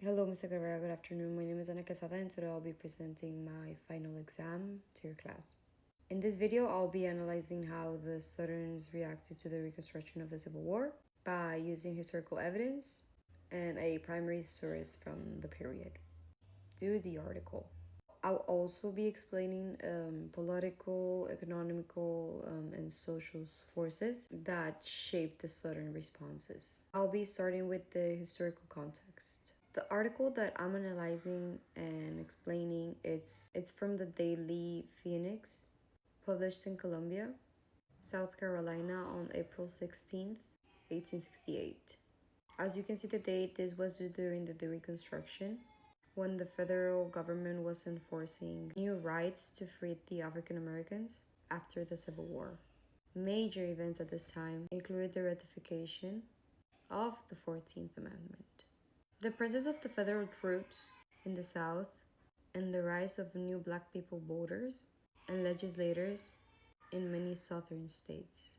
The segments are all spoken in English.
Hello, Mr. Guevara. Good afternoon. My name is Ana Quesada, and today I'll be presenting my final exam to your class. In this video, I'll be analyzing how the Southerns reacted to the reconstruction of the Civil War by using historical evidence and a primary source from the period. Do the article. I'll also be explaining political, economical, and social forces that shaped the Southern responses. I'll be starting with the historical context. The article that I'm analyzing and explaining, it's from the Daily Phoenix, published in Columbia, South Carolina on April 16th, 1868. As you can see the date, this was during the Reconstruction, when the federal government was enforcing new rights to free the African Americans after the Civil War. Major events at this time included the ratification of the 14th Amendment, the presence of the federal troops in the South, and the rise of new black people voters and legislators in many southern states.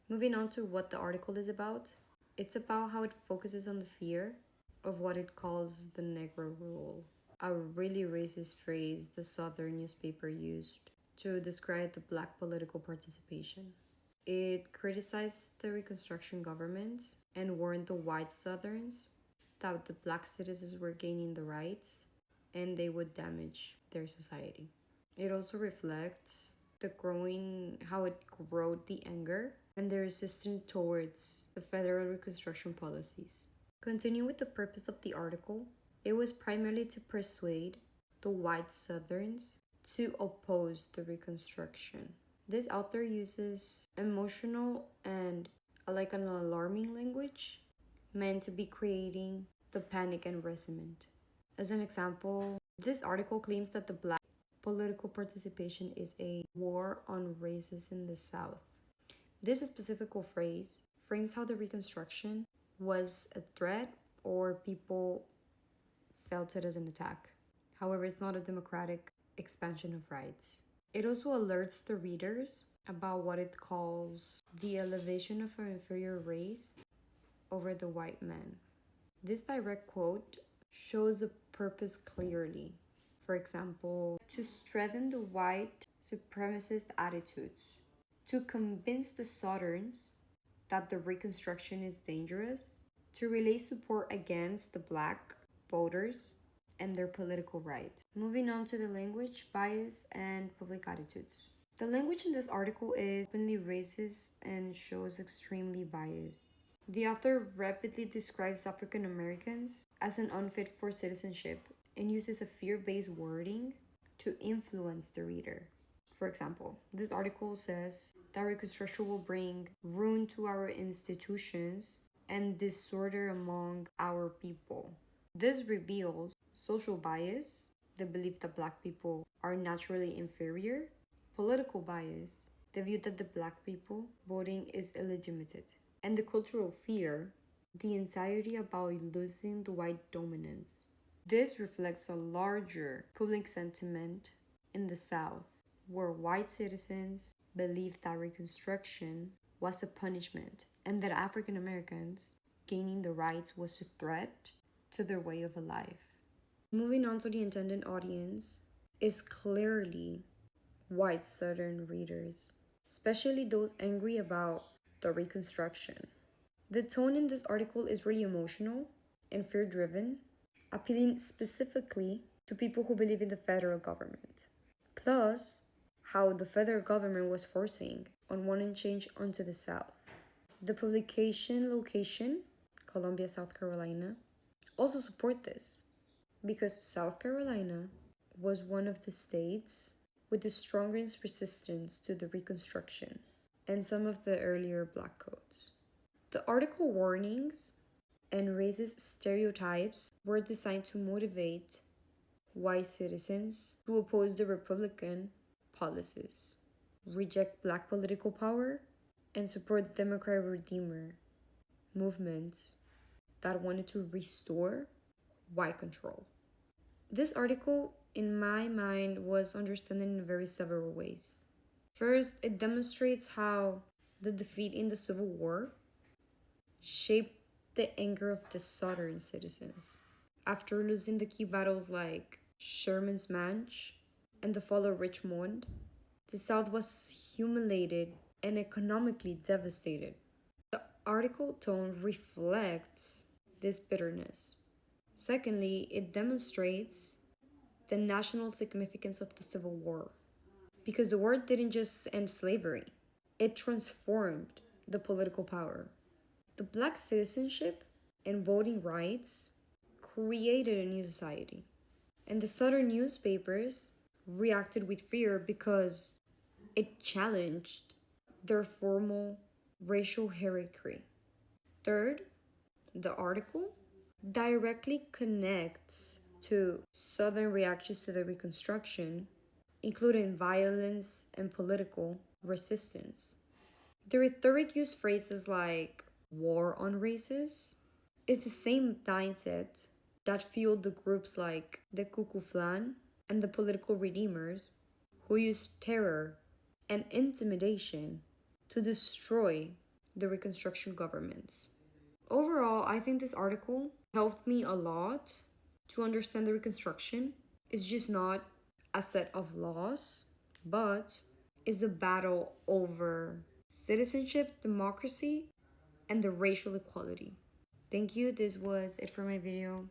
Moving on to what the article is about, it's about how it focuses on the fear of what it calls the Negro Rule, a really racist phrase the Southern newspaper used to describe the black political participation. It criticized the Reconstruction government and warned the white Southerns that the black citizens were gaining the rights and they would damage their society. It also reflects how it growed the anger and the resistance towards the federal Reconstruction policies. Continuing with the purpose of the article, it was primarily to persuade the white Southerns to oppose the Reconstruction. This author uses emotional and like an alarming language meant to be creating the panic and resentment. As an example, this article claims that the black political participation is a war on races in the South. This specific phrase frames how the Reconstruction was a threat or people felt it as an attack. However, it's not a democratic expansion of rights. It also alerts the readers about what it calls the elevation of an inferior race over the white man. This direct quote shows the purpose clearly. For example, to strengthen the white supremacist attitudes, to convince the Southerns that the Reconstruction is dangerous, to relay support against the black voters and their political rights. Moving on to the language, bias, and public attitudes. The language in this article is openly racist and shows extremely biased. The author rapidly describes African Americans as an unfit for citizenship and uses a fear-based wording to influence the reader. For example, this article says that Reconstruction will bring ruin to our institutions and disorder among our people. This reveals social bias, the belief that black people are naturally inferior, political bias, the view that the black people voting is illegitimate, and the cultural fear, the anxiety about losing the white dominance. This reflects a larger public sentiment in the South, where white citizens believed that Reconstruction was a punishment and that African Americans gaining the rights was a threat to their way of life. Moving on to the intended audience is clearly white Southern readers, especially those angry about the Reconstruction. The tone in this article is really emotional and fear-driven, appealing specifically to people who believe in the federal government. Plus, how the federal government was forcing on wanting change onto the South. The publication location, Columbia, South Carolina, also support this because South Carolina was one of the states with the strongest resistance to the Reconstruction and some of the earlier black codes. The article warnings and racist stereotypes were designed to motivate white citizens to oppose the Republican policies, reject black political power, and support Democrat Redeemer movements that wanted to restore white control. This article, in my mind, was understood in very several ways. First, it demonstrates how the defeat in the Civil War shaped the anger of the Southern citizens. After losing the key battles like Sherman's Manch and the fall of Richmond, the South was humiliated and economically devastated. The article tone reflects this bitterness. Secondly, it demonstrates the national significance of the Civil War because the war didn't just end slavery, it transformed the political power. The black citizenship and voting rights created a new society, and the Southern newspapers reacted with fear because it challenged their formal racial hierarchy. Third, the article directly connects to Southern reactions to the Reconstruction, including violence and political resistance. The rhetoric used phrases like war on races is the same mindset that fueled the groups like the Ku Klux Klan and the political redeemers who used terror and intimidation to destroy the Reconstruction governments. Overall, I think this article helped me a lot to understand the Reconstruction. It's just not a set of laws, but is a battle over citizenship, democracy, and the racial equality. Thank you. This was it for my video.